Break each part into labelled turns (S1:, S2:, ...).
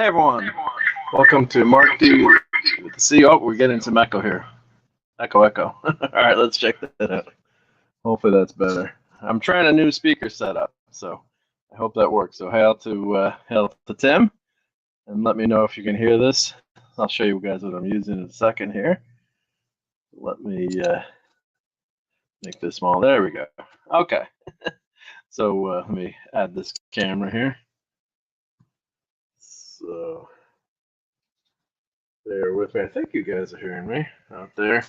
S1: Hey everyone, welcome to Marc D with the C. Oh, we're getting some echo here. Echo. All right, let's check that out. Hopefully that's better. I'm trying a new speaker setup, so I hope that works. So hail to Tim, and let me know if you can hear this. I'll show you guys what I'm using in a second here. Let me make this small. There we go. Okay. So let me add this camera here. So bear with me. I think you guys are hearing me out there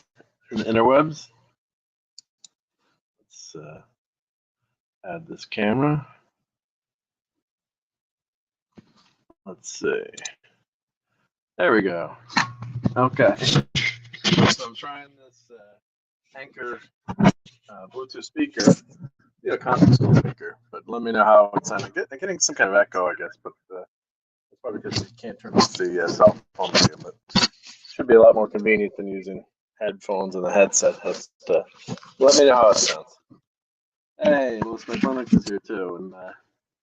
S1: in the interwebs. Let's add this camera. Let's see. There we go. Okay. So I'm trying this Anchor Bluetooth speaker, conference speaker, but let me know how it's sounding. I'm getting some kind of echo, I guess, but it's probably because you can't turn off the cell phone video, but it should be a lot more convenient than using headphones and the headset. Let me know how it sounds. Hey, Louis McClintock is here too, and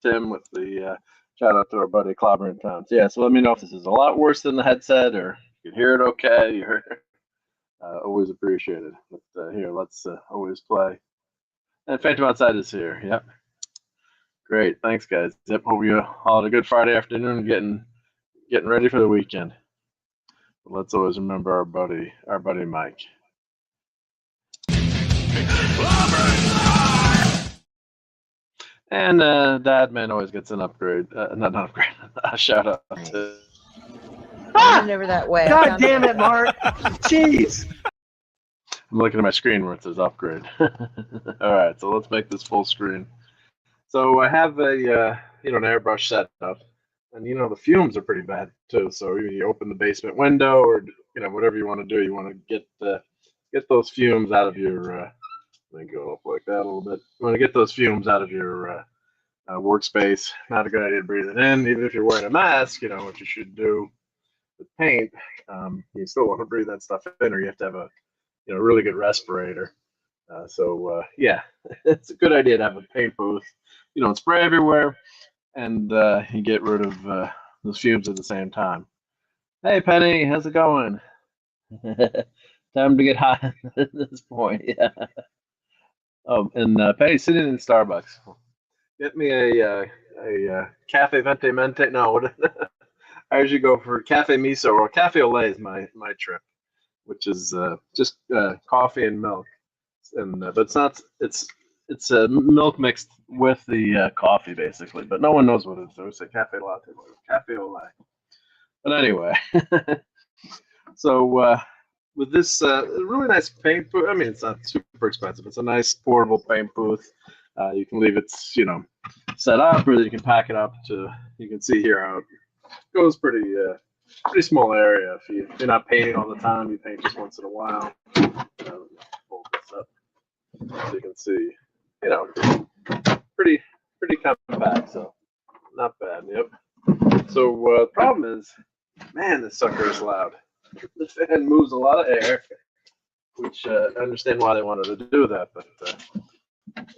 S1: Tim with the shout out to our buddy Clobber in town. So, yeah, so let me know if this is a lot worse than the headset or you can hear it okay. Always appreciated. But here, let's always play. And Phantom Outside is here. Yep. Great. Thanks, guys. Yep. Hope you all had a good Friday afternoon, getting ready for the weekend. But let's always remember our buddy Mike. And Dadman always gets an upgrade. Not an upgrade. A shout out to.
S2: Over that way.
S3: God damn it, Mark! Jeez.
S1: I'm looking at my screen where it says upgrade. All right, so let's make this full screen. So I have a an airbrush setup, and the fumes are pretty bad too. So you open the basement window, or whatever you want to do. You want to get those fumes out of your. Let me go up like that a little bit. You want to get those fumes out of your workspace. Not a good idea to breathe it in, even if you're wearing a mask. What you should do with paint, you still want to breathe that stuff in, or you have to have a really good respirator. Yeah, it's a good idea to have a paint booth. You don't spray everywhere, and you get rid of those fumes at the same time. Hey, Penny, how's it going? Time to get high at this point. Yeah. Oh, and Penny's sitting in Starbucks. Get me a cafe venti mente. No, I usually go for cafe miso or cafe au lait is my trip, which is just coffee and milk, and but it's not. It's milk mixed with the coffee basically, but no one knows what it is. So we say cafe latte, cafe au lait. But anyway, so with this really nice paint booth. I mean, it's not super expensive. It's a nice portable paint booth. You can leave it, set up, or you can pack it up to. You can see here how it goes. Pretty small area. If you're not painting all the time, you paint just once in a while. Hold this up so you can see. Pretty compact. So not bad. Yep. So the problem is, man, this sucker is loud. The fan moves a lot of air, which I understand why they wanted to do that, but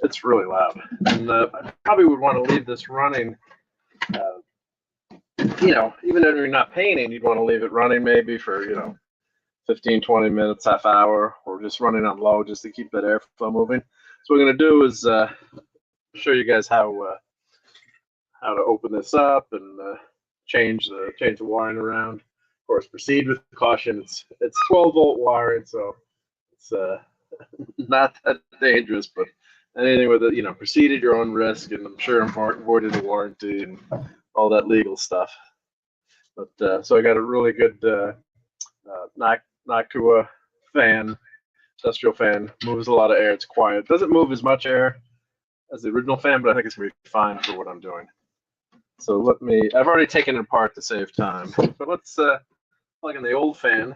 S1: it's really loud. And I probably would want to leave this running. Even if you're not painting, you'd want to leave it running maybe for 15, 20 minutes, half hour, or just running on low just to keep that airflow moving. So what we're gonna do is show you guys how to open this up and change the wiring around. Of course, proceed with caution. It's 12-volt wiring, so it's not that dangerous. But anything with it, proceed at your own risk, and I'm sure avoiding the warranty and all that legal stuff. But so I got a really good Nakua fan, industrial fan. Moves a lot of air. It's quiet. Doesn't move as much air as the original fan, but I think it's gonna be fine for what I'm doing. So I've already taken it apart to save time, but let's plug in the old fan,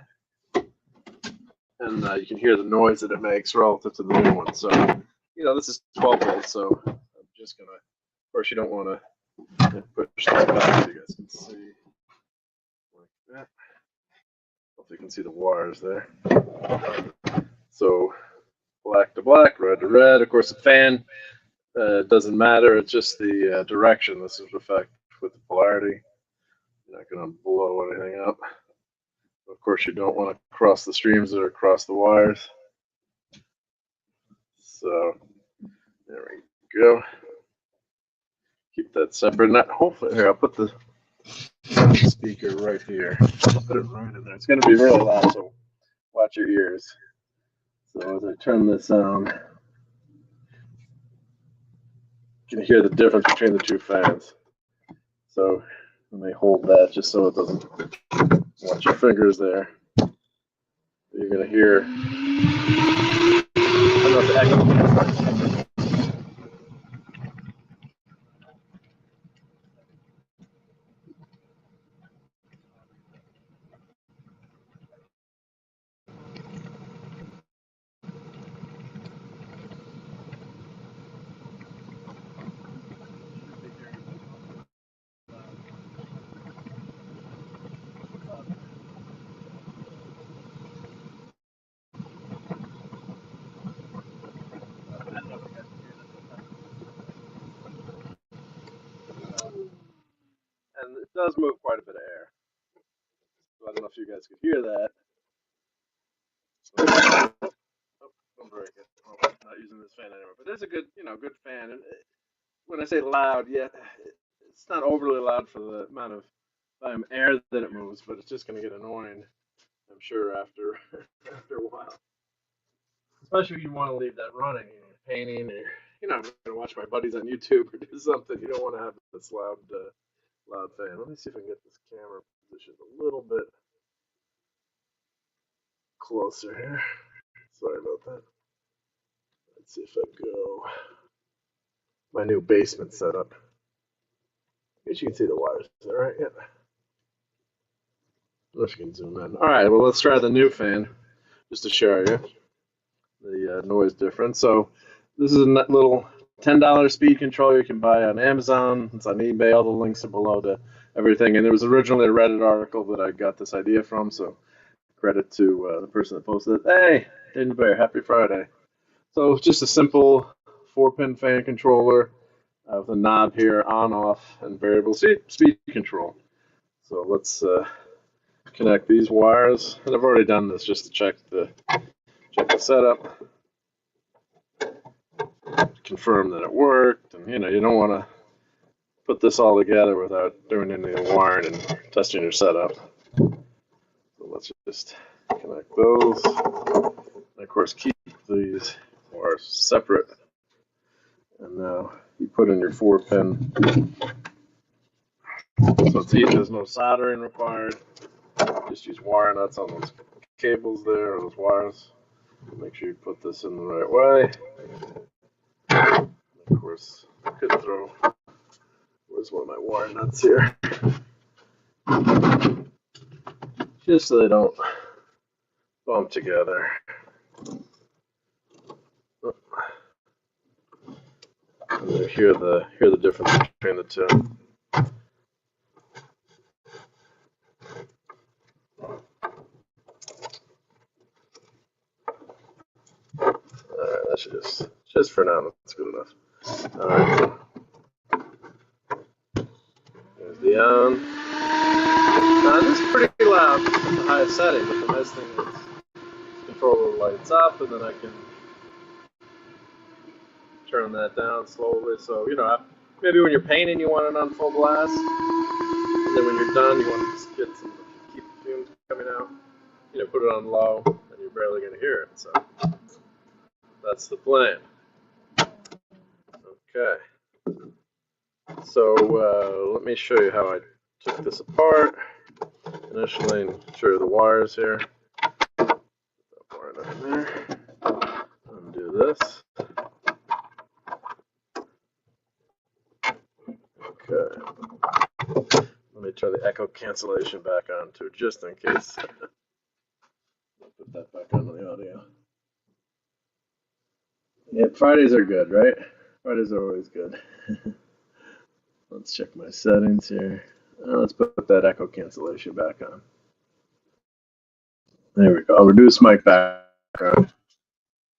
S1: and you can hear the noise that it makes relative to the new one. So, this is 12 volts, so I'm just gonna, of course, you don't want to push that back so you guys can see like that. Hopefully you can see the wires there. So black to black, red to red. Of course, the fan doesn't matter. It's just the direction this is affected with the polarity. You're not going to blow anything up. Of course, you don't want to cross the streams that are across the wires. So there we go. Keep that separate. Not hopefully here. I'll put the speaker right here. Put it right in there. It's going to be really loud, so watch your ears. So as I turn this on, you can hear the difference between the two fans. So let me hold that just so it doesn't. Watch your fingers there. You're going to hear. I don't know if the echo. And it does move quite a bit of air. So I don't know if you guys could hear that. Oh, don't break it. Oh, I'm not using this fan anymore. But it's a good, good fan. And when I say loud, yeah, it's not overly loud for the amount of air that it moves, but it's just going to get annoying, I'm sure, after a while. Especially if you want to leave that running, painting, or I'm going to watch my buddies on YouTube or do something. You don't want to have this loud fan. Let me see if I can get this camera positioned a little bit closer here. Sorry about that. Let's see if I go. My new basement setup. I guess you can see the wires. Is that right? Yeah. I don't know if you can zoom in. All right, well, let's try the new fan just to show you the noise difference. So this is a little $10 speed controller you can buy on Amazon. It's on eBay. All the links are below to everything. And there was originally a Reddit article that I got this idea from, so credit to the person that posted it. Hey, Daniel Bear, happy Friday. So it's just a simple 4-pin fan controller with a knob here, on, off, and variable speed control. So let's connect these wires. And I've already done this just to check the setup, confirm that it worked. And you don't want to put this all together without doing any of the wiring and testing your setup. So let's just connect those. And of course, keep these wires separate. And now you put in your 4-pin. So it's easy, there's no soldering required. Just use wire nuts on those cables there, or those wires. Make sure you put this in the right way. And of course, I could throw. Where's one of my wire nuts here? Just so they don't bump together. And hear the difference between the two. Alright, that should just for now, that's good enough. Alright. There's the on. Now this is pretty loud at the highest setting, but the nice thing is the controller lights up, and then I can turn that down slowly. So, maybe when you're painting you want it on full blast, and then when you're done you want to just keep the fumes coming out. Put it on low, and you're barely going to hear it. So that's the plan. Okay. So let me show you how I took this apart initially, and show you the wires here. Put that wire in there. Undo this. Okay. Let me turn the echo cancellation back on too, just in case. Put that back on the audio. Yeah, Fridays are good, right? Fridays are always good. Let's check my settings here. Let's put that echo cancellation back on. There we go. I'll reduce mic background.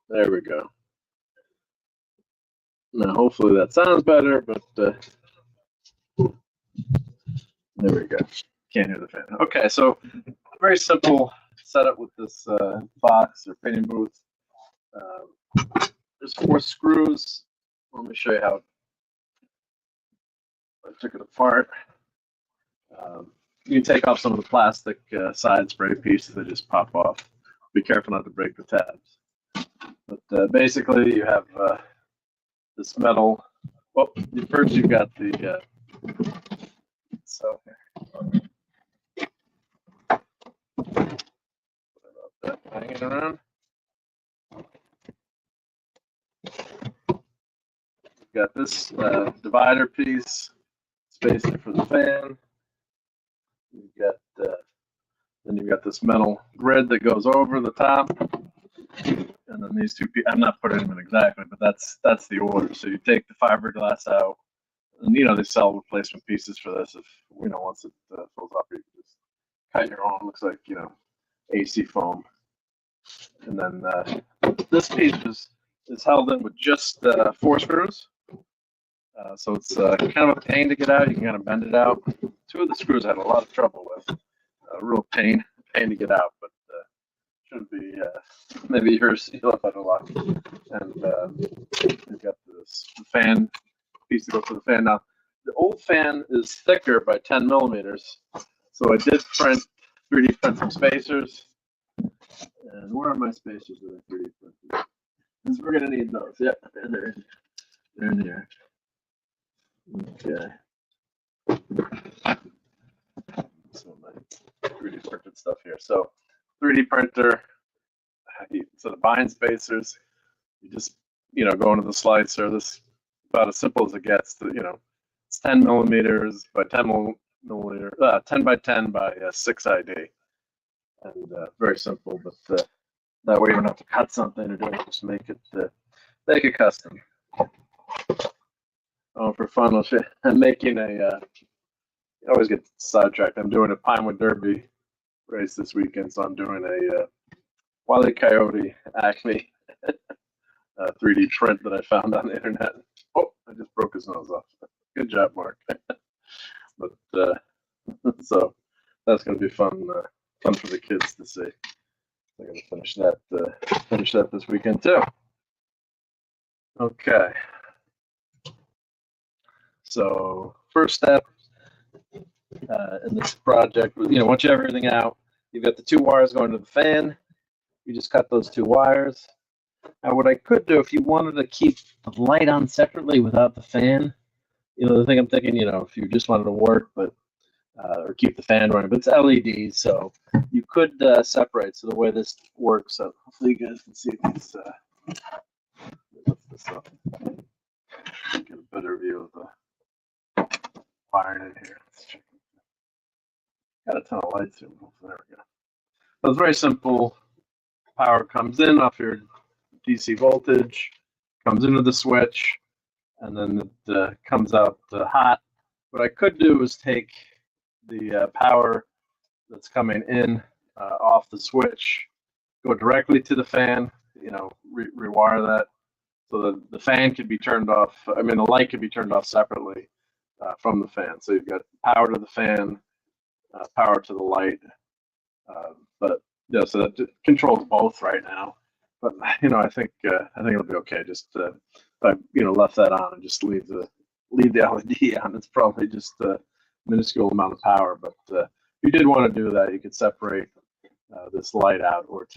S1: There we go. Now, hopefully that sounds better, but there we go. Can't hear the fan. Okay, so very simple setup with this box or painting booth. There's 4 screws. Let me show you how I took it apart. You can take off some of the plastic side spray pieces that just pop off. Be careful not to break the tabs. But basically, you have this metal. Well, first you've got the so that hanging around. You've got this divider piece, spacer for the fan. You've got then you've got this metal grid that goes over the top, and then these 2 pieces. I'm not putting them in exactly, but that's the order. So you take the fiberglass out, and they sell replacement pieces for this. If once it fills up, you can just cut your own. Looks like AC foam, and then this piece is held in with just 4 screws. So it's kind of a pain to get out. You can kind of bend it out. 2 of the screws I had a lot of trouble with. Real pain to get out, but shouldn't be. Maybe you'll have better luck. And you've got this fan piece to go for the fan. Now, the old fan is thicker by 10 millimeters, so I did 3D print some spacers. And where are my spacers that I 3D printed? Because we're gonna need those. Yep, they're in here. Okay. So my 3D printed stuff here. So 3D printer. So the bind spacers, you just go into the slicer. This about as simple as it gets. It's 10 millimeters by 10 millimeter, 10 by 10 by 6 ID, and very simple. But that way you don't have to cut something or do it. Just make it custom. Oh, for fun, I'm making a. I always get sidetracked. I'm doing a Pinewood Derby race this weekend, so I'm doing a Wile E. Coyote Acme 3D print that I found on the internet. Oh, I just broke his nose off. Good job, Mark. But so that's going to be fun for the kids to see. I'm going to finish that this weekend too. Okay. So first step in this project, once you have everything out, you've got the 2 wires going to the fan. You just cut those 2 wires. Now, what I could do, if you wanted to keep the light on separately without the fan, the thing I'm thinking, if you just wanted to work, but or keep the fan running, but it's LED, so you could separate. So the way this works, so hopefully you guys can see these. Lift this up. Get a better view of the wiring in here. Got a ton of lights here. There we go. So it's very simple. Power comes in off your DC voltage, comes into the switch, and then it comes out hot. What I could do is take the power that's coming in off the switch, go directly to the fan, rewire that so that the fan could be turned off. I mean, the light could be turned off separately from the fan. So you've got power to the fan, power to the light, but so that controls both right now. But I think it'll be okay. Just if I left that on and just leave the LED on, it's probably just a minuscule amount of power. But if you did want to do that, you could separate this light out, or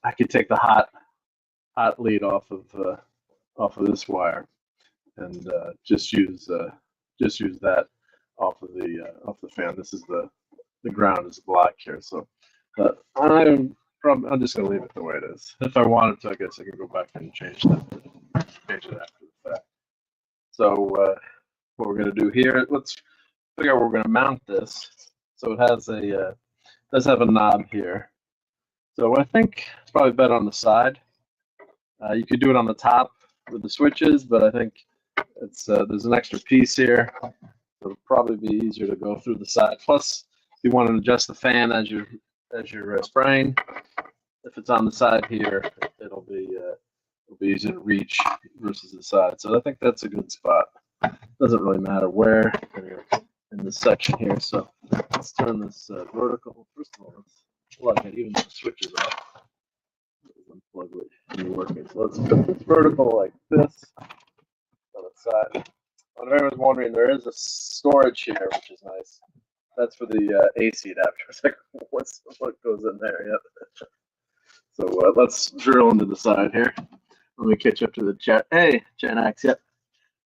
S1: I could take the hot lead off of this wire and just use that off the fan. This is the ground is black here, so I'm just gonna leave it the way it is. If I wanted to, I guess I can go back and change it after the fact. So what we're gonna do here, let's figure out where we're gonna mount this. So it has does have a knob here. So I think it's probably better on the side. You could do it on the top with the switches, but I think it's there's an extra piece here. It'll probably be easier to go through the side. Plus, if you want to adjust the fan as you're spraying, if it's on the side here, it'll be easier to reach versus the side. So I think that's a good spot. Doesn't really matter where. in this section here. So let's turn this vertical. First of all, let's plug it, even though the switch is off. Unplug it and working. So let's put this vertical like this on the side. If anyone's wondering, there is a storage here, which is nice. That's for the AC adapter. It's like, what goes in there? Yep. So let's drill into the side here. Let me catch up to the chat. Hey, Gen X, yep.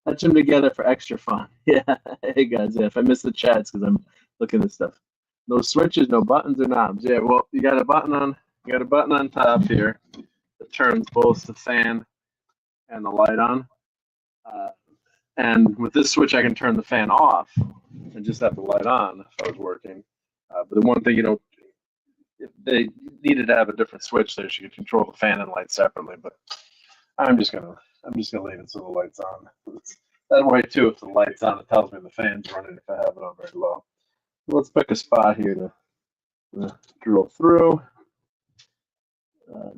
S1: Touch them together for extra fun. Yeah. Hey guys, yeah, if I miss the chats because I'm looking at stuff. No switches, no buttons or knobs. Yeah, well, you got a button on top here that turns both the fan and the light on. And with this switch, I can turn the fan off and just have the light on if I was working. But the one thing, if they needed to have a different switch there, so you could control the fan and light separately. But I'm just gonna leave it so the light's on. That way too, if the light's on, it tells me the fan's running if I have it on very low. So let's pick a spot here to drill through.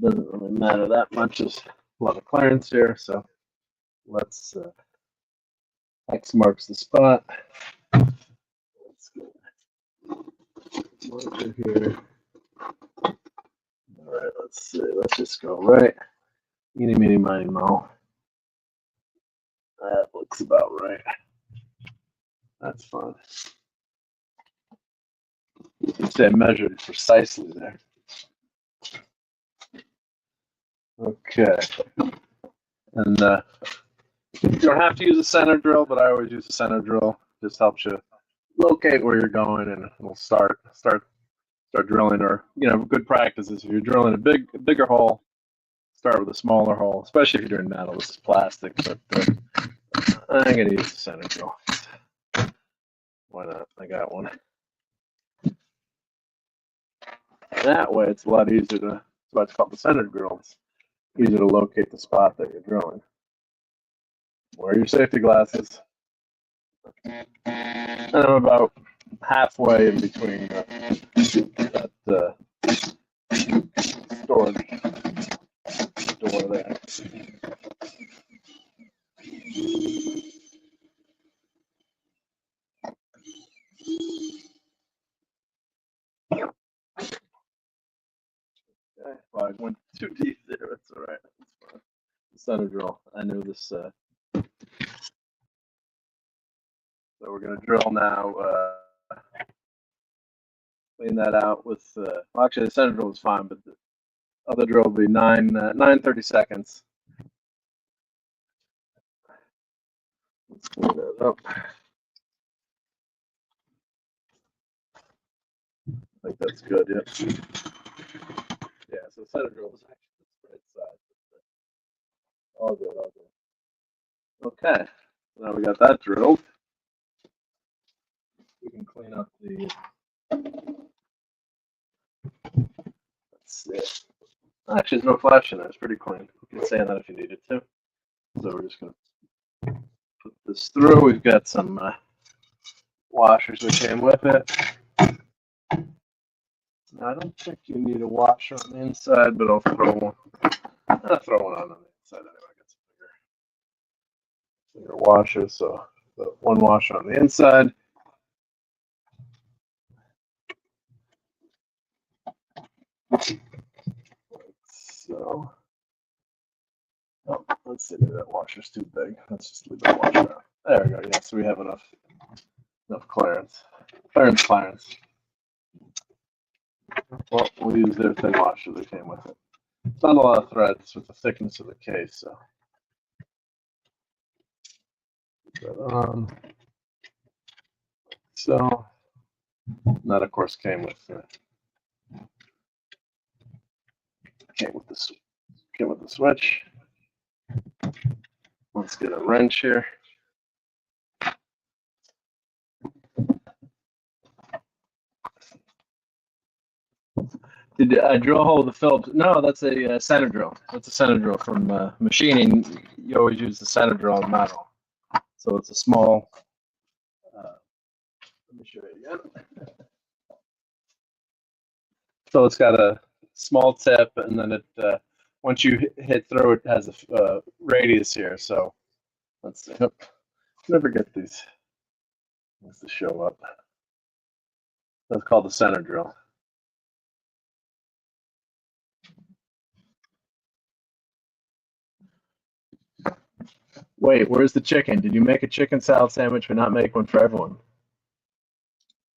S1: Doesn't really matter that much. There's a lot of clearance here, so let's. X marks the spot. Let's go marker here. All right, let's see. Let's just go right. Eeny, meeny, miny, mo. That looks about right. That's fine. You can say I measured it precisely there. Okay. And you don't have to use a center drill, but I always use a center drill. Just helps you locate where you're going, and it'll start drilling. Or good practice is if you're drilling a bigger hole, start with a smaller hole. Especially if you're doing metal. This is plastic, but I'm gonna use the center drill. Why not? I got one. That way, it's a lot easier to. That's why it's called the center drill. It's easier to locate the spot that you're drilling. Wear your safety glasses. And I'm about halfway in between that storage door there. Okay, well, I went too deep there. That's all right. That's fine. Center drill. I knew this. So we're going to drill now. Clean that out with. Well, actually, the center drill was fine, but the other drill will be 9:30 seconds. Let's clean that up. I think that's good. Yeah. Yeah. So the center drill is actually the right side. All good. All good. Okay. Now we got that drilled. We can clean up the. Let's see. Actually, there's no flash in there. It's pretty clean. You can sand that if you needed to. So we're just going to put this through. We've got some washers that came with it. Now, I don't think you need a washer on the inside, but I'll throw one. I'll throw one on the inside anyway. I got some bigger washers. So one washer on the inside. So, oh, let's see, maybe that washer's too big. Let's just leave that washer out. There we go. Yeah, so we have enough clearance. Clearance. Well, we'll use their thin washer that came with it. It's not a lot of threads with the thickness of the case, so. Put that on. So, that of course came with the switch. Let's get a wrench here. Did I drill a hole with the Phillips? No, that's a center drill. That's a center drill from machining. You always use the center drill on metal. So it's a small. Let me show you again. So it's got a small tip, and then it once you hit through, it has a radius here. So let's see. Never get these Needs to show up. That's called the center drill.
S3: Wait, where's the chicken? Did you make a chicken salad sandwich but not make one for everyone?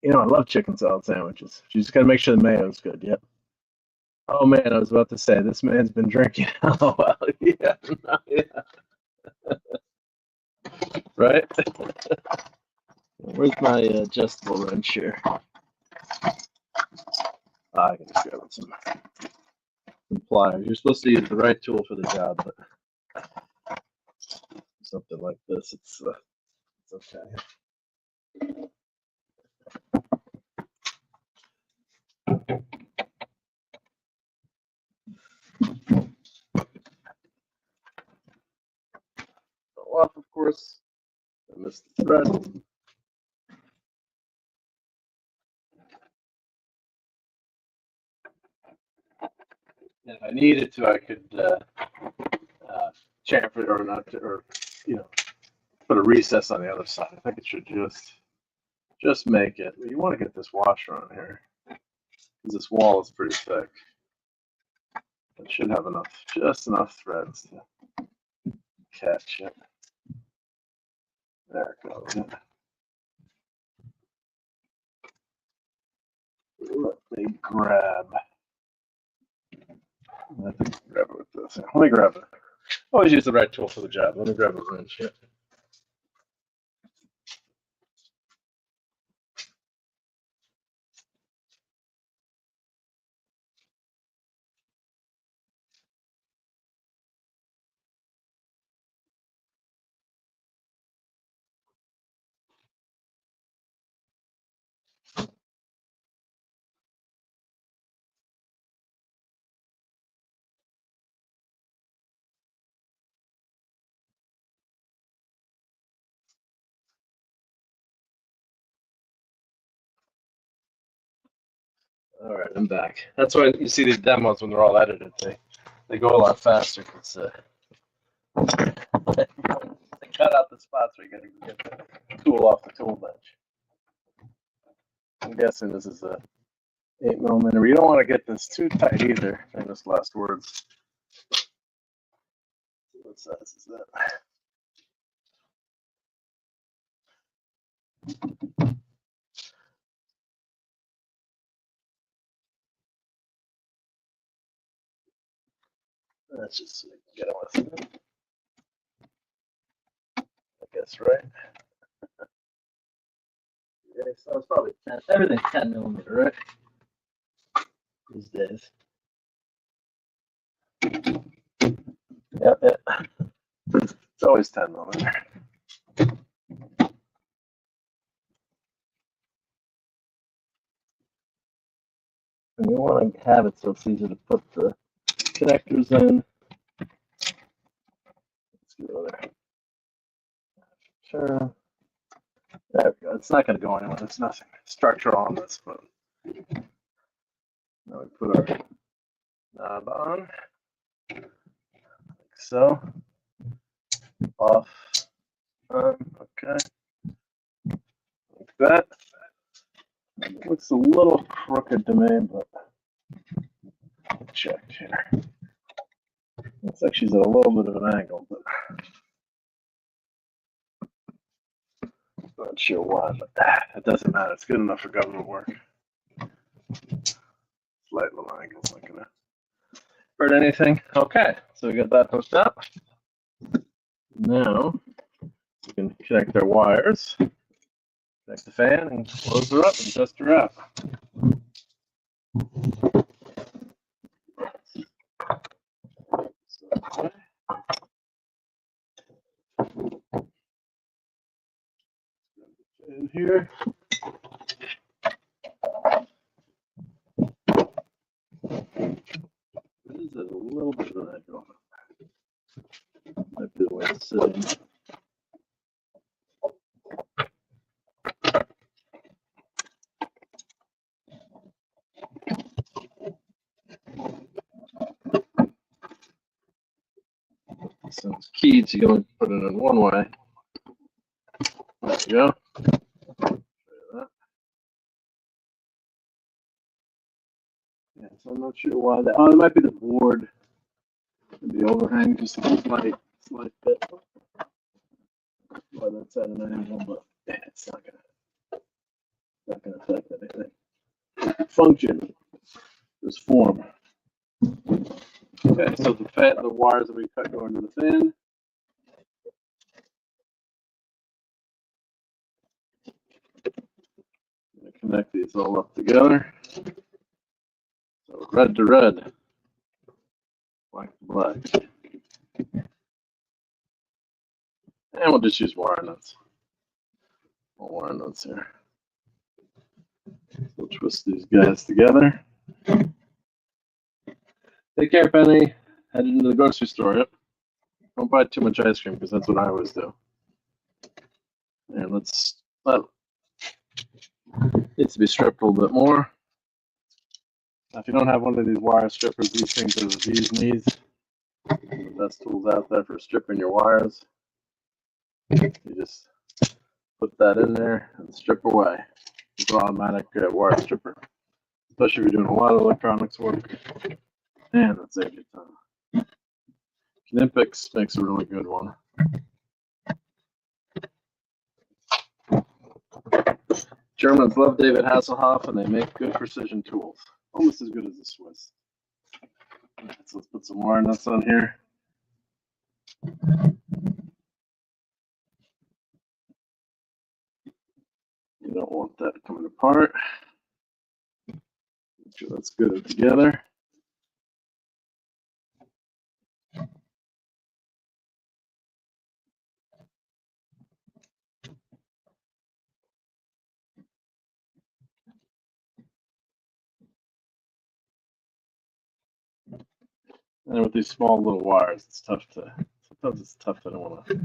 S3: You know, I love chicken salad sandwiches. You just gotta make sure the mayo's good. Yep. Oh man, I was about to say this man's been drinking. Oh well, yeah, no, yeah. Right? Where's my adjustable wrench here? I can just grab some pliers. You're supposed to use the right tool for the job, but something like this, it's okay. Off, of course. I missed the thread. And if I needed to, I could chamfer it or not, or put a recess on the other side. I think it should just make it. You want to get this washer on here because this wall is pretty thick. It should have just enough threads to catch it. There it goes. Let me grab. I think grab it with this. Let me grab it. Always use the right tool for the job. Let me grab a wrench here. All right, I'm back. That's why you see these demos when they're all edited. They go a lot faster because they cut out the spots where you got to get the tool off the tool bench. I'm guessing this is a 8mm. You don't want to get this too tight either. Famous last words. What size is that? Let's just get on with it. I guess, right? Yeah, so it's probably 10. Everything's 10mm, right? These days. Yep. It's always 10mm. And you want to have it so it's easy to put the connectors in. Let's go there. Sure. There we go. It's not going to go anywhere. There's nothing structural on this, but now we put our knob on, like so. Off. Okay. Like that. It looks a little crooked to me, but check here. Looks like she's at a little bit of an angle, but not sure why, but it doesn't matter. It's good enough for government work. Slight little angle's not gonna hurt anything. Okay, so we got that hooked up. Now we can connect our wires, connect the fan, and close her up and dust her out. In here. This is a little bit of an angle. Might be the way it's sitting. So it's keyed, so you only put it in one way. There you go. Yeah, so I'm not sure why that. Oh, it might be the board. The overhang just a slight bit. Why that's at an angle, but yeah, it's not gonna affect anything. Function, just form. Okay, so the wires that we cut go into the fan. I'm gonna connect these all up together. So red to red, black to black. And we'll just use wire nuts. More wire nuts here. We'll twist these guys together. Take care, Penny. Head into the grocery store. Yep. Don't buy too much ice cream because that's what I always do. And let's needs to be stripped a little bit more. Now, if you don't have one of these wire strippers, these things are the bee's knees. The best tools out there for stripping your wires. You just put that in there and strip away. It's an automatic wire stripper, especially if you're doing a lot of electronics work. Man, that saves you time. Knipex makes a really good one. Germans love David Hasselhoff, and they make good precision tools, almost as good as the Swiss. So let's put some wire nuts on here. You don't want that coming apart. Make sure that's good together. And with these small little wires, it's tough to, sometimes it's tough to don't want to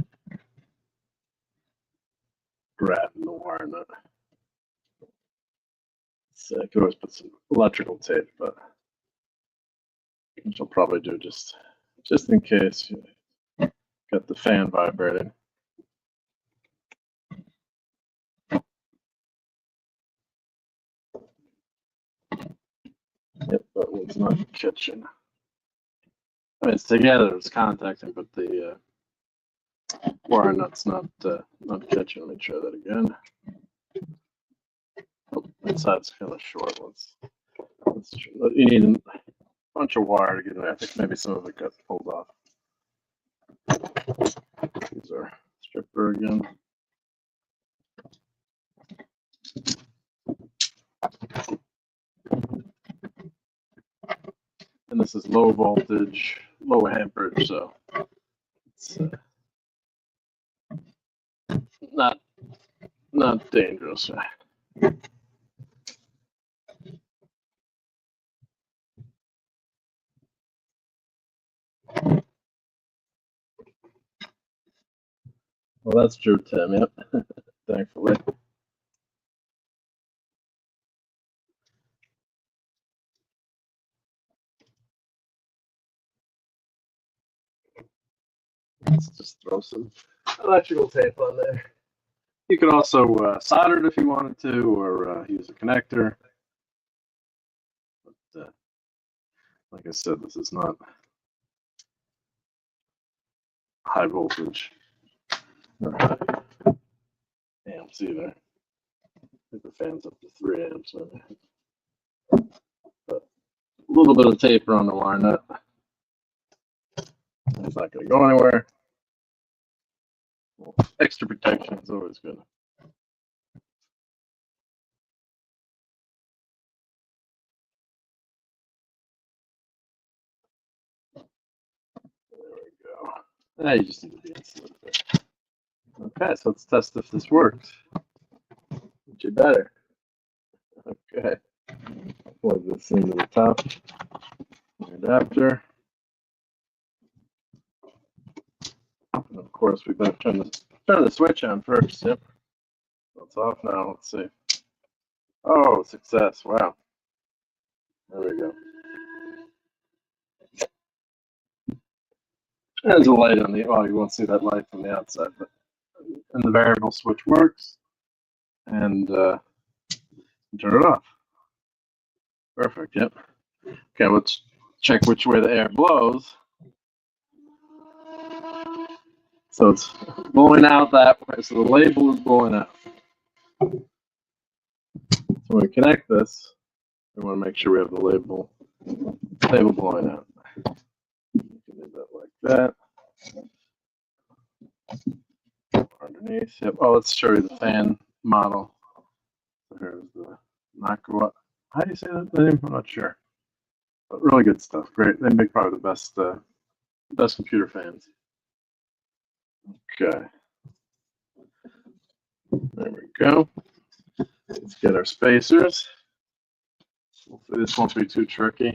S3: grab in the wire nut. So I could always put some electrical tape, but which I'll probably do just in case you got the fan vibrating. Yep, that one's not catching. I mean, it's together, it's contacting, but the wire nut's not catching. Let me try that again. Oh, that side's kind of short. Let's try. You need a bunch of wire to get it. I think maybe some of it got pulled off. Use our stripper again. And this is low voltage, low amperage, so it's not dangerous. Well, that's true, Tim. Yep. Thankfully. Let's just throw some electrical tape on there. You could also solder it if you wanted to, or use a connector. But like I said, this is not high voltage or high amps either. I think the fan's up to 3 amps. Maybe. But a little bit of tape around the wire nut. It's not going to go anywhere. Well, extra protection is always good. There we go. Now you just need to be insulated there. Okay, so let's test if this works. Which you better. Okay. Plug this into the top adapter. And of course, we better turn the switch on first. Yep. So it's off now. Let's see. Oh, success! Wow. There we go. There's a light on the. Oh, you won't see that light from the outside, but and the variable switch works. And turn it off. Perfect. Yep.
S1: Okay, let's check which way the air blows. So it's blowing out that way. So the label is blowing out. So when we connect this, we want to make sure we have the label blowing out. Leave that like that. Underneath. Yep. Oh, let's show you the fan model. Here's the Nakua. How do you say that name? I'm not sure. But really good stuff. Great. They make probably the best computer fans. Okay. There we go. Let's get our spacers. Hopefully this won't be too tricky.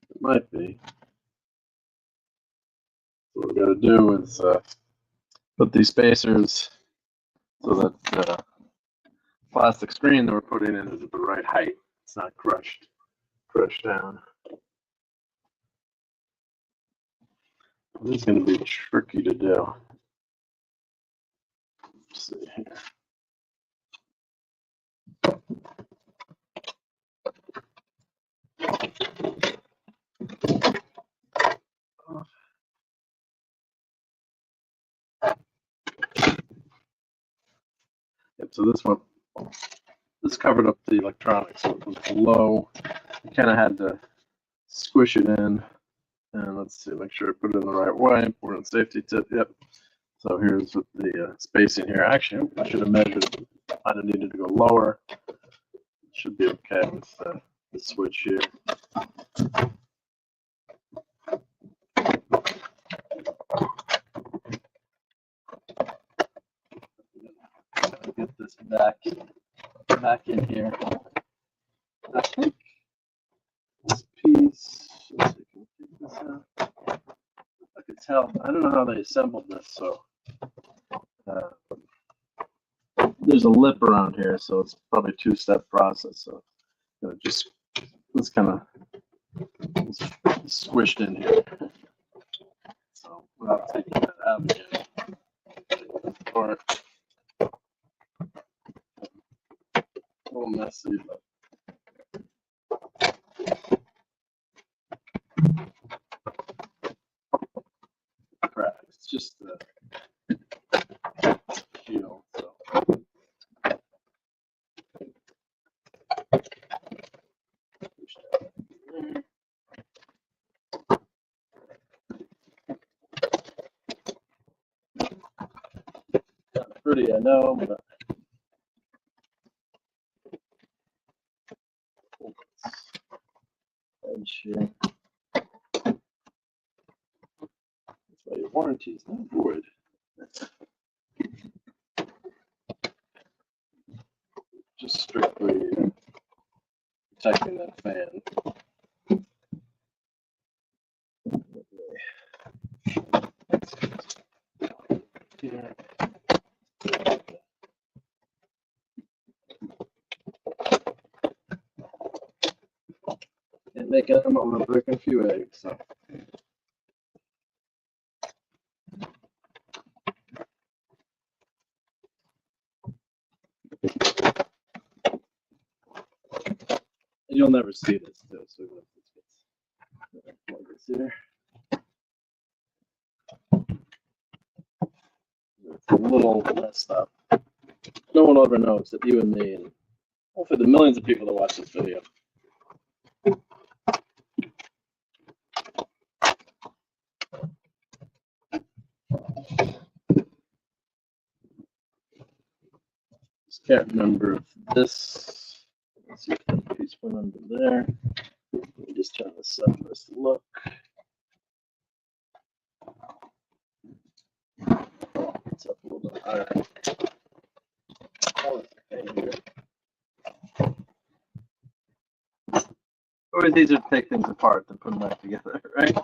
S1: It might be. What we got to do is put these spacers so that the plastic screen that we're putting in is at the right height. It's not crushed down. This is going to be tricky to do. Let's see here. Yep, so this covered up the electronics, so it was below. You kind of had to squish it in. And let's see, make sure I put it in the right way. We're in safety tip. Yep. So here's what the spacing here. Actually, I should have measured. I'd have needed to go lower. It should be okay with the switch here. Get this back in here. I think this piece. Let's see, can we take this out? I could tell. I don't know how they assembled this, so there's a lip around here, so it's probably a two-step process. So just this kind of squished in here. So without taking that out again, or a little messy, but crack. It's just the shield. So. Not pretty, I know, but edge here. That's why your warranty is not void. Just strictly protecting that fan. Here. Can't make it. I'm gonna break a few eggs. So. You'll never see this too, so let's plug this here. It's a little messed up. No one will ever know except you and me, and hopefully the millions of people that watch this video. Just can't remember if this. Let's see if that piece went under there. Let me just turn this up for us to look. It's up a little bit higher. Always easier to take things apart than put them back together, right?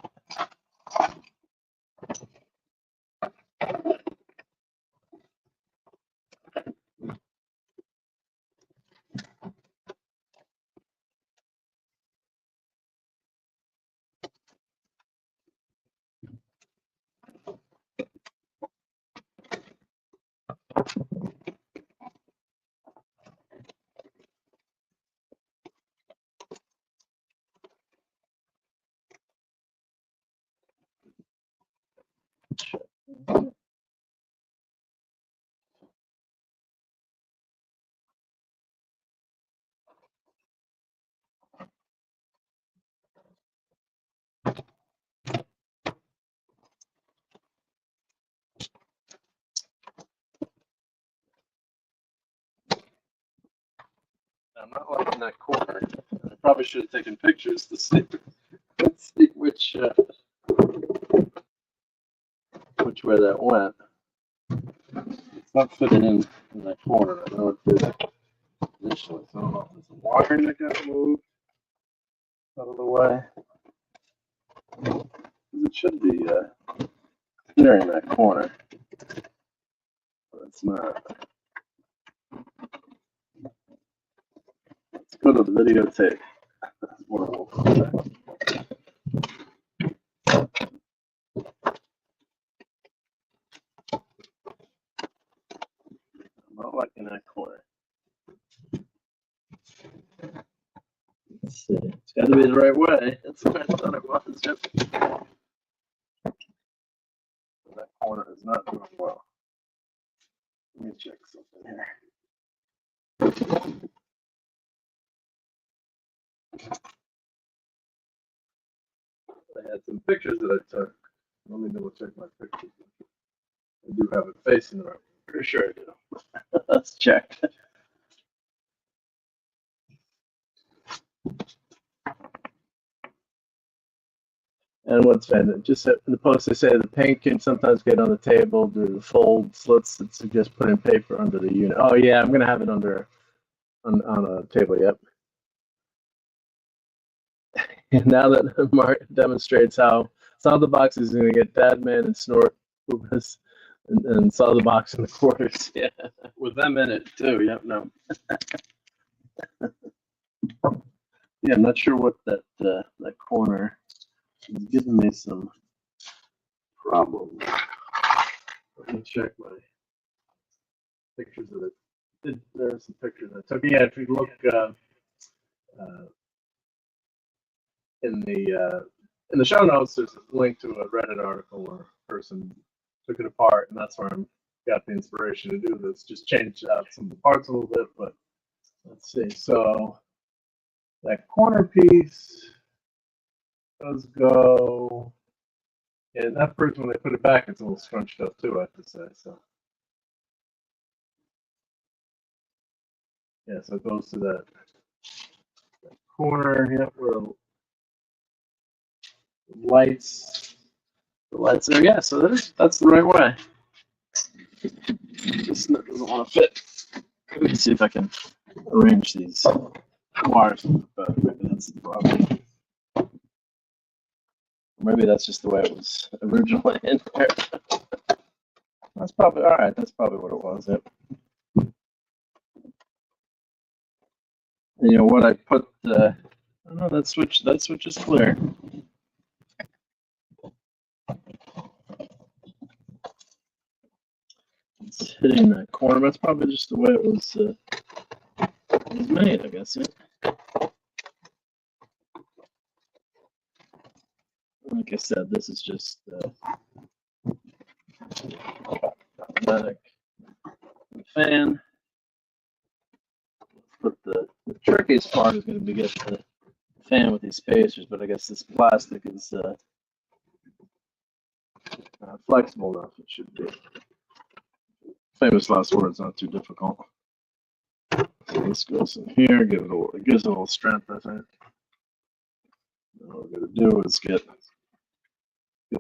S1: I'm not liking that corner. I probably should have taken pictures to see. Let's see which way that went. It's not fitting in that corner. I know it did initially. So I don't know if there's a wire that got moved out of the way. It should be clearing that corner, but it's not. Let's go to the videotape. I'm not liking that corner. Let's see. It's got to be the right way. That's what I thought it was. Yep. That corner is not doing well. Let me check something here. I had some pictures that I took. Let me double check my pictures. I do have it facing the right way. Pretty sure I do. Let's check. And what's been just in the post, they say the paint can sometimes get on the table due to the fold slits that suggest putting paper under the unit. Oh yeah, I'm gonna have it under on a table. Yep. And now that Marc demonstrates how Solve the Box is going to get Dadman and Snort and Solve the Box in the quarters. Yeah, with them in it too. Yep, no. Yeah, I'm not sure what that corner is giving me some problems. Let me check my pictures of it. There's some pictures I took. Yeah, if you look in the show notes, there's a link to a Reddit article where a person took it apart, and that's where I got the inspiration to do this. Just change out some of the parts a little bit, but let's see. So that corner piece does go, and that first when they put it back, it's a little scrunched up too, I have to say. So yeah, so it goes to that corner. Yep, where the lights there. Yeah, so that's the right way. This doesn't want to fit. Let me see if I can arrange these wires a little better. Maybe that's the problem. Maybe that's just the way it was originally in there. That's probably all right. That's probably what it was. Yep. And you know what I put? Oh no, that switch is clear. It's hitting that corner. That's probably just the way it was made, I guess. Yeah. Like I said, this is just automatic fan. But the trickiest part is going to be get the fan with these spacers, but I guess this plastic is flexible enough. It should be. Famous last words, not too difficult. So this goes in here, it gives it a little strength, I think. And what we're going to do is get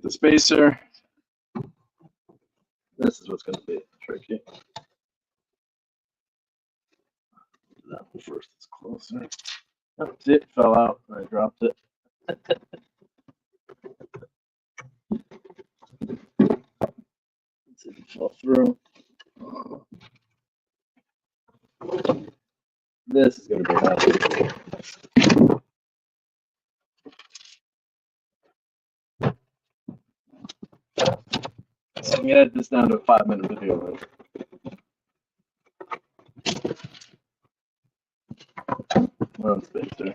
S1: the spacer. This is what's going to be tricky. That one first, it's closer. Oh, see, it fell out. I dropped it. Let's see if it fell through. This is going to be happy. So I'm going to edit this down to a 5-minute video. One spacer.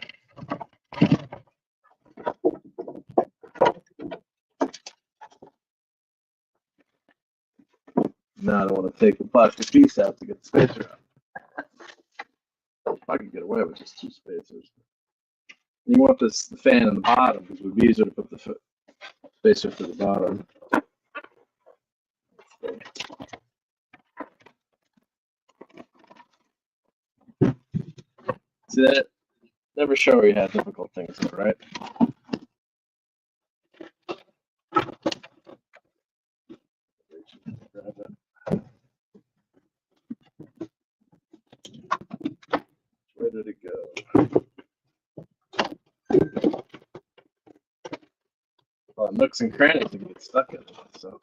S1: Now I don't want to take the plastic piece out to get the spacer out. I can get away with just 2 spacers. You want the fan in the bottom because it would be easier to put the spacer to the bottom.
S3: See that? Never show where you had difficult things, right? Where did it go? Well, nooks and crannies you can get stuck in it. So.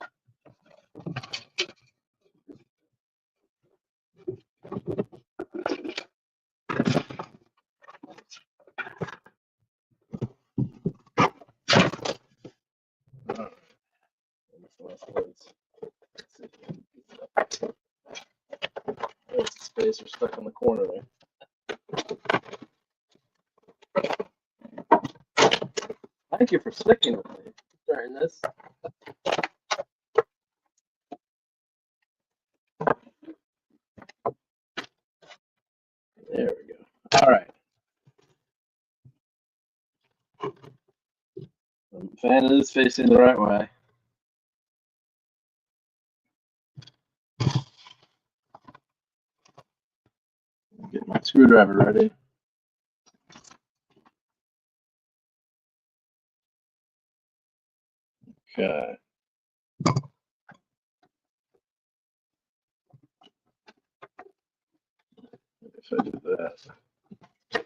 S3: There's the spacer stuck on the corner there. Thank you for sticking with me during this. There we go. All right. The fan is facing the right way. Get my screwdriver ready. Okay. If I do that, if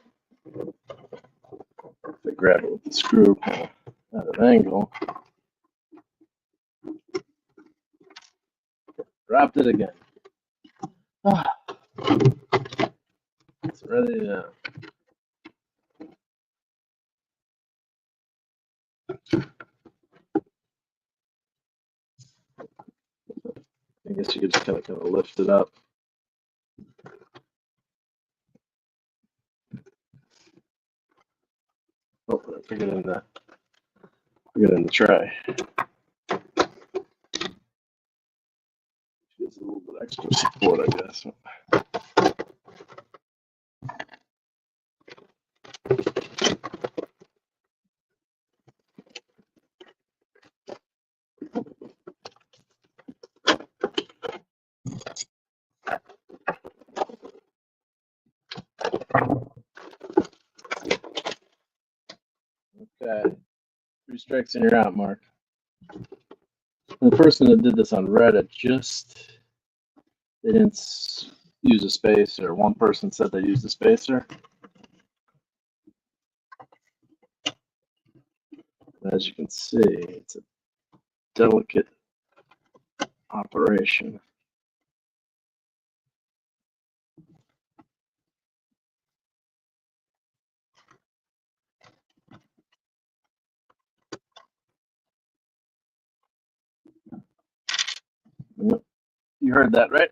S3: I grab it with the screw at an angle, dropped it again. It's ready now. I guess you could just kind of lift it up. Oh, I forget in the tray. Gives a little bit extra support, I guess. Okay, 3 strikes and you're out, Mark. And the person that did this on Reddit they didn't use a spacer. One person said they used a spacer. As you can see, it's a delicate operation. You heard that, right?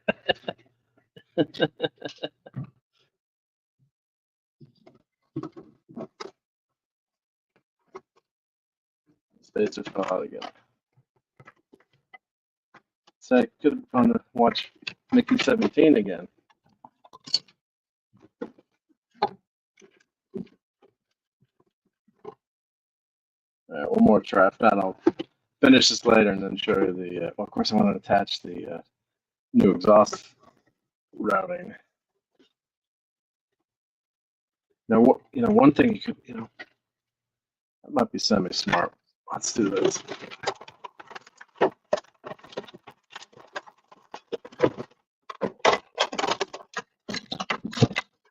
S3: Spacer fell out again. So I could want to watch Mickey 17 again. All right, one more try. If not, I'll finish this later and then show you the. Well, of course, I want to attach the new exhaust routing. Now, one thing you could, that might be semi-smart. Let's do this. I'm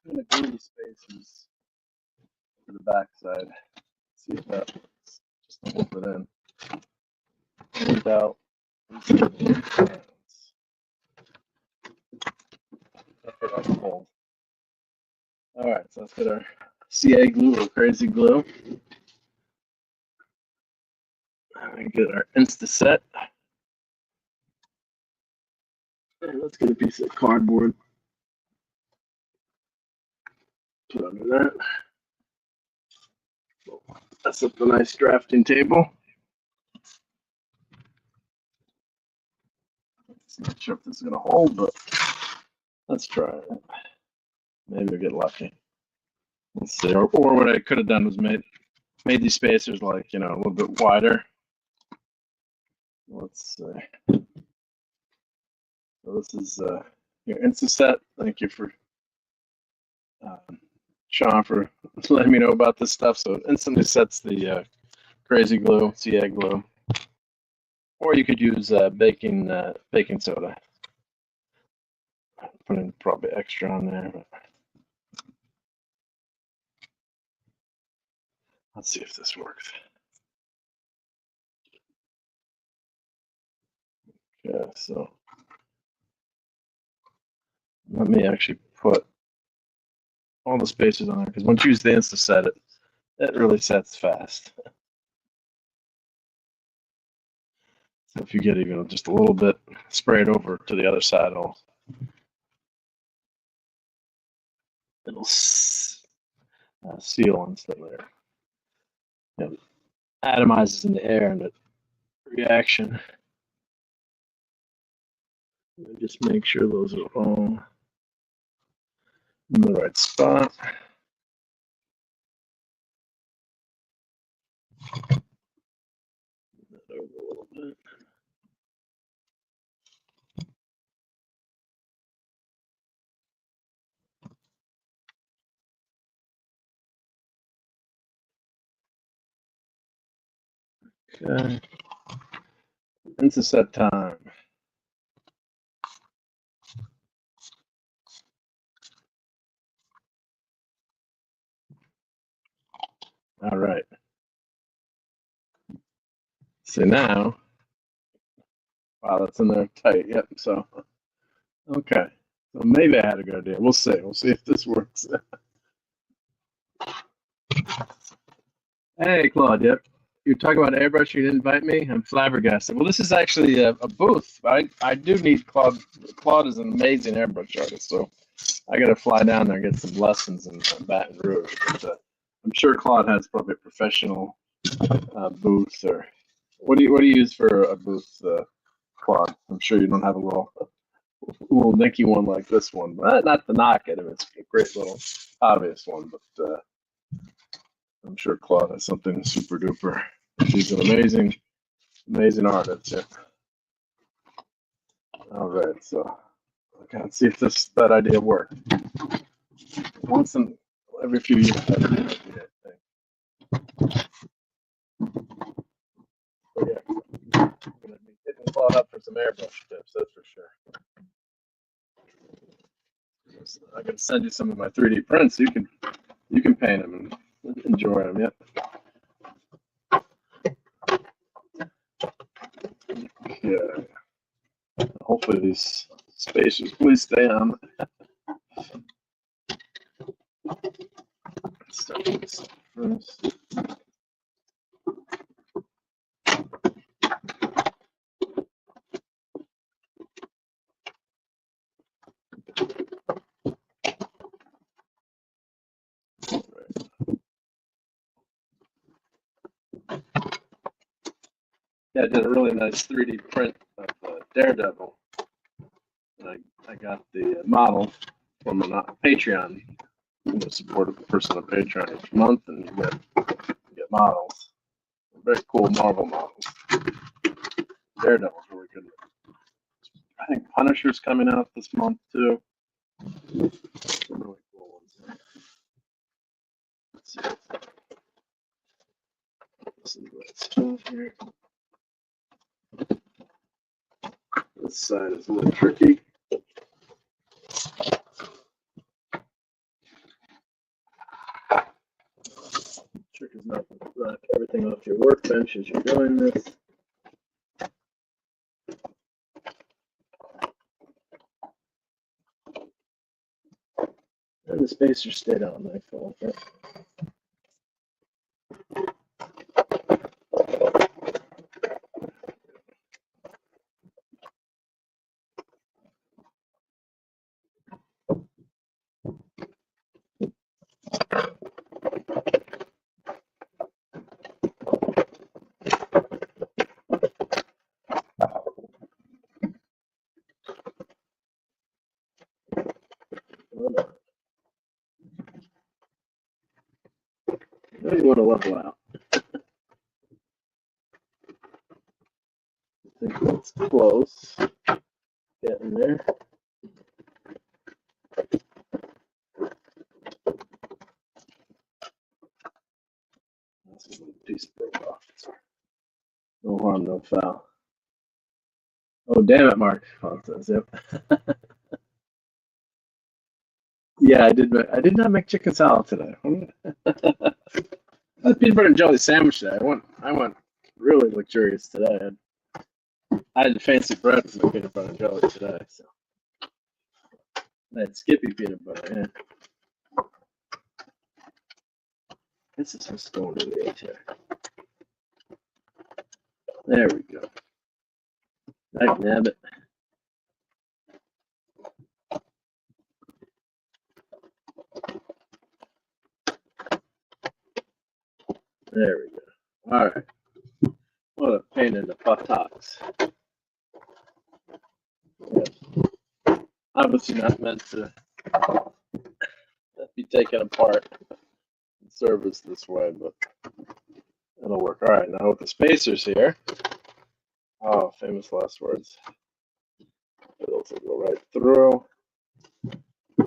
S3: going to glue the spaces to the back side. See if that works. Just hold it in. Without. All right, so let's get our CA glue or crazy glue. And get our Insta-Set. And let's get a piece of cardboard. Put under that. That's up a nice drafting table. Not sure if this is going to hold, but let's try it. Maybe we'll get lucky. Let's see. Or what I could have done was made these spacers like, a little bit wider. Let's see. So this is your Insta-Set. Thank you for Sean for letting me know about this stuff. So it instantly sets the crazy glue, CA glue, or you could use baking soda. Putting probably extra on there. But let's see if this works. Yeah, so let me actually put all the spacers on there, because once you use the Insta set, it really sets fast. So if you get even just a little bit sprayed over to the other side, it'll seal instantly. It atomizes in the air, and it reaction. Just make sure those are all in the right spot. That over a little bit. Okay. Into set time. All right. So now, wow, that's in there tight. Yep. So, okay. So maybe I had a good idea. We'll see. We'll see if this works. Hey, Claude. Yep. You're talking about airbrush. You didn't invite me. I'm flabbergasted. Well, this is actually a booth. I do need Claude. Claude is an amazing airbrush artist, so I got to fly down there and get some lessons in Baton Rouge. But, I'm sure Claude has probably a professional booth, or what do you use for a booth, Claude? I'm sure you don't have a little nicky one like this one, but not to knock it. It's a great little obvious one, but I'm sure Claude has something super duper. She's an amazing artist. Yeah. All right, so okay, let's see if that idea worked. Once in every few years, I have an idea, I think. But yeah, I'm gonna be hitting Claude up for some airbrush tips, that's for sure. I can send you some of my 3D prints. You can paint them and enjoy them. Yep. Yeah. Hopefully these spacers please stay on. Let's start with this first. Yeah, I did a really nice 3D print of Daredevil. I got the model from a Patreon. You support a person on Patreon each month, and you get models. Very cool Marvel models. Daredevil's really good. I think Punisher's coming out this month too. Some really cool ones. Let's see. This is what stuff here. This side is a little tricky. Trick is not to knock everything off your workbench as you're doing this. And the spacer stayed on my fault. Right? Now you want to level out. I think that's close. Getting there. Let's see if the piece broke off. No harm, no foul. Oh, damn it, Mark. Oh, yep. Yeah, I did. I did not make chicken salad today. The peanut butter and jelly sandwich today. I went really luxurious today. I had fancy bread with my peanut butter and jelly today. So I had Skippy peanut butter. Yeah. This is what's going to the edge here. There we go. I nab it. There we go. All right. What a pain in the buttocks. Yeah. Obviously not meant to be taken apart and serviced this way, but it'll work. All right, now with the spacers here. Oh, famous last words. Those will go right through.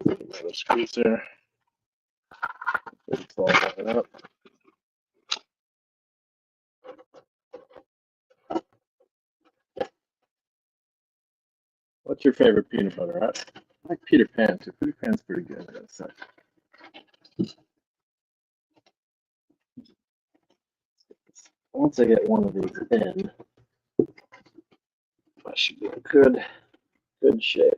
S3: Another screws here. Pull that up. What's your favorite peanut butter? I like Peter Pan too. Peter Pan's pretty good, I gotta say. Once I get one of these in, I should be in good shape.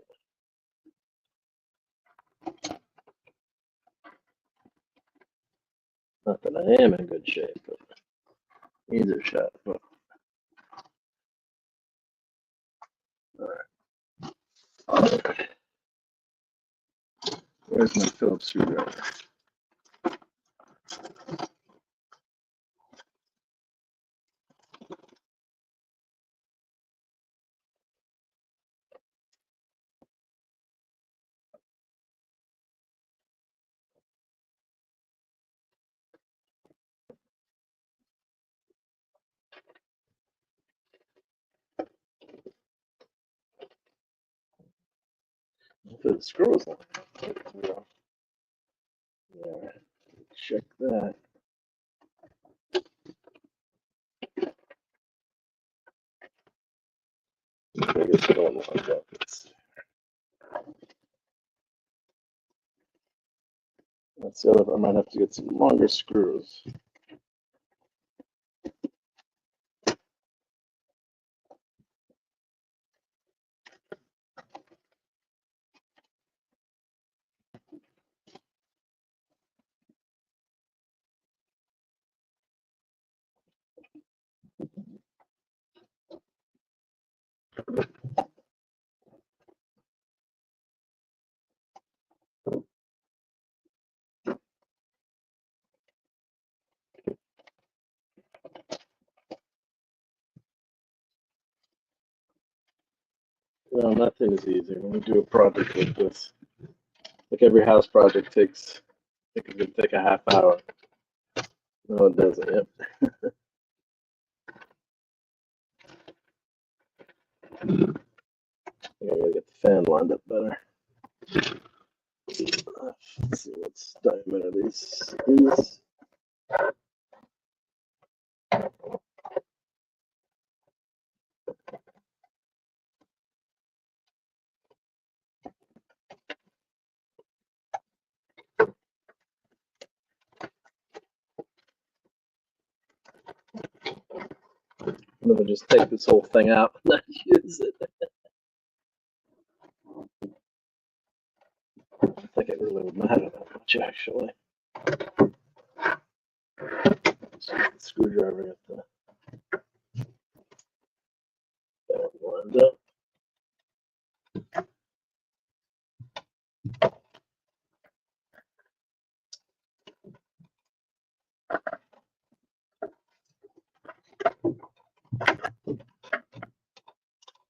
S3: Not that I am in good shape, but either shot. But all right. Where's my Phillips screwdriver? The screws on. Yeah, check that. I guess I don't want buckets. That's the other. I might have to get some longer screws. No, nothing is easy when we do a project like this. Like every house project takes, it can take a half hour. No, it doesn't. Yep. I gotta get the fan lined up better. Let's see what's diameter these is. I'm gonna just take this whole thing out and not use it. I think it really would matter that much, actually. Screwdriver at the that lined up.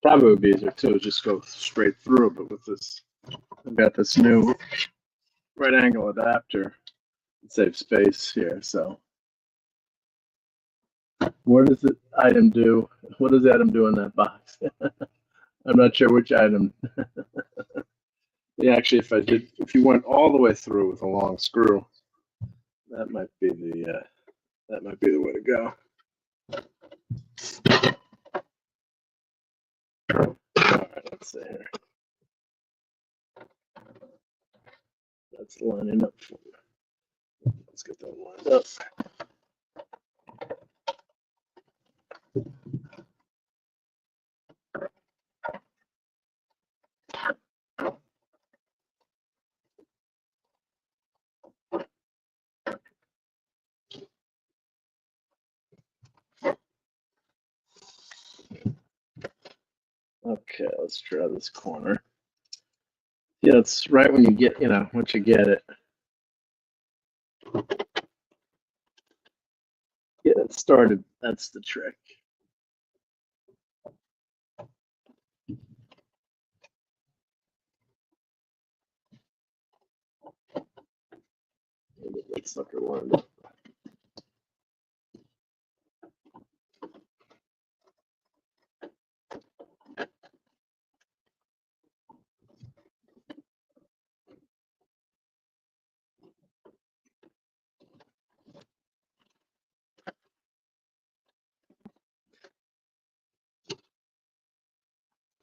S3: Probably would be easier too, just go straight through, but with this, I've got this new right angle adapter to save space here, so. What does the item do? What does the item do in that box? I'm not sure which item. Yeah, actually, if you went all the way through with a long screw, that might be the That might be the way to go. All right, let's see here. That's lining up for me. Let's get that lined up. Okay, let's try this corner. Yeah, it's right when you get, once you get it. Get it started. That's the trick. Get that sucker lined up.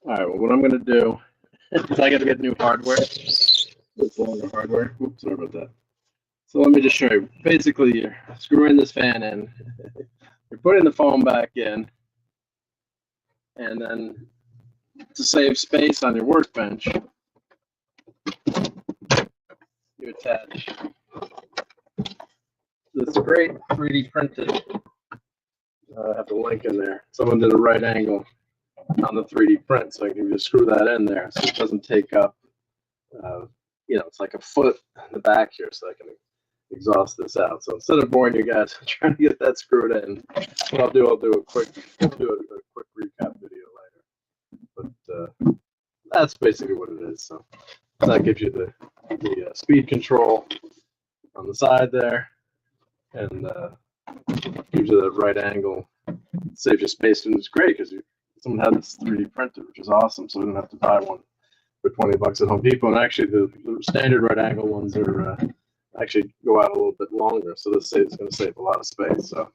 S3: All right, well, what I'm going to do is I got to get new hardware. This longer hardware. Oops, sorry about that. So let me just show you. Basically, you're screwing this fan in. You're putting the foam back in. And then to save space on your workbench, you attach this great 3D printed. I have the link in there. Someone did a right angle on the 3D print, so I can just screw that in there so it doesn't take up, it's like a foot in the back here, so I can exhaust this out. So instead of boring you guys trying to get that screwed in, what I'll do a quick recap video later. But that's basically what it is. So that gives you the speed control on the side there, and gives you the right angle, saves you space, and it's great because someone had this 3D printed, which is awesome. So we don't have to buy one for $20 at Home Depot. And actually, the standard right angle ones are actually go out a little bit longer. So this is going to save a lot of space. So,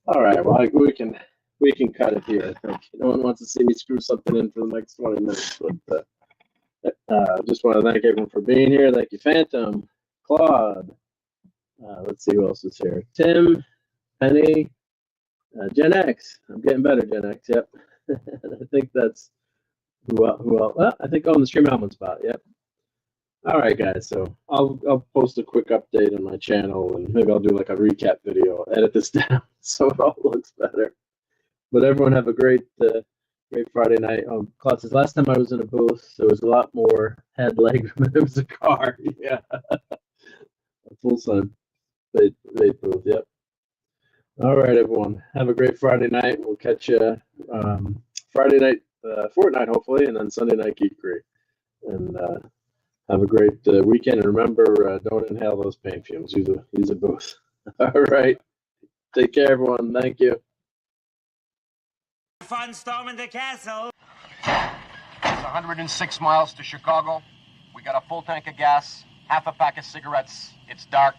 S3: all right, well, we can cut it here. I think no one wants to see me screw something in for the next 20 minutes. But just want to thank everyone for being here. Thank you, Phantom, Claude. Let's see who else is here. Tim, Penny. Gen X. I'm getting better, Gen X. Yep. I think that's who else? Well, I think on the Stream Album spot. Yep. All right, guys. So I'll post a quick update on my channel, and maybe I'll do like a recap video. I'll edit this down so it all looks better. But everyone have a great Friday night. Claude says last time I was in a booth, there was a lot more head leg room. It was a car. Yeah. A full-size vape booth. Yep. All right, everyone. Have a great Friday night. We'll catch you Friday night, Fortnite, hopefully, and then Sunday night Geekery. And have a great weekend. And remember, don't inhale those paint fumes. Use a booth. All right. Take care, everyone. Thank you.
S4: Fun storming the castle.
S5: It's 106 miles to Chicago. We got a full tank of gas, half a pack of cigarettes. It's dark,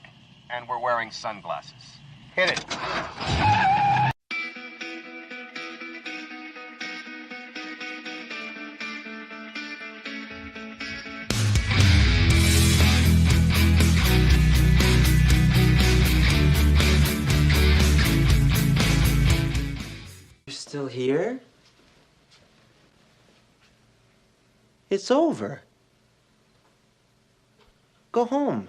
S5: and we're wearing sunglasses. Hit it.
S4: You're still here? It's over. Go home.